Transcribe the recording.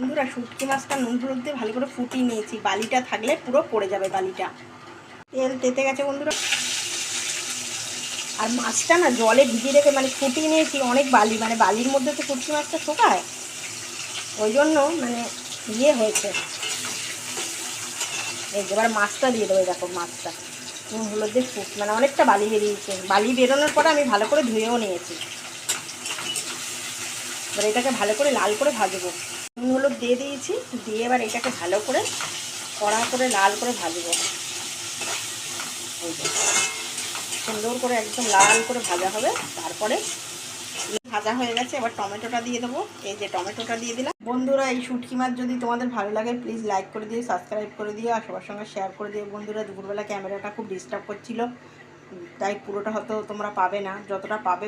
বন্ধুরা শুটকি মাছটা নুন হলুদ দিয়ে ভালো করে ফুটিয়ে নিয়েছি, বালিটা থাকলে পুরো পড়ে যাবে বালিটা। তেল তেতে গেছে বন্ধুরা, আর মাছটা না জলে ভিজিয়ে রেখে মানে ফুটিয়ে নিয়েছি, অনেক বালি, মানে বালির মধ্যে তো শুটকি মাছটা শোকায়, ওই জন্য মানে হয়েছে। এই এবার মাছটা দিয়ে দেবো, দেখো মাছটা নুন হলুদ দিয়ে মানে অনেকটা বালি বেরিয়েছে, বালি বেরোনোর পরে আমি ভালো করে ধুয়েও নিয়েছি। এবার এটাকে ভালো করে লাল করে ভাজবো, নুন হলুদ দিয়ে দিয়েছি, দিয়ে এবার এটাকে ভালো করে কড়া করে লাল করে ভাজবো। এই যে সুন্দর করে একদম লাল করে ভাজা হবে, তারপরে ভাজা হয়ে গেছে। এবার টমেটোটা দিয়ে দেবো, এই যে টমেটোটা দিয়ে দিলাম। বন্ধুরা এই শুটকি মাছ যদি তোমাদের ভালো লাগে প্লিজ লাইক করে দিও, সাবস্ক্রাইব করে দিও, আর সবার সঙ্গে শেয়ার করে দিও। বন্ধুরা দুপুরবেলা ক্যামেরাটা খুব ডিস্টার্ব করছিল, তাই পুরোটা হয়তো তোমরা পাবে না, যতটা পাবে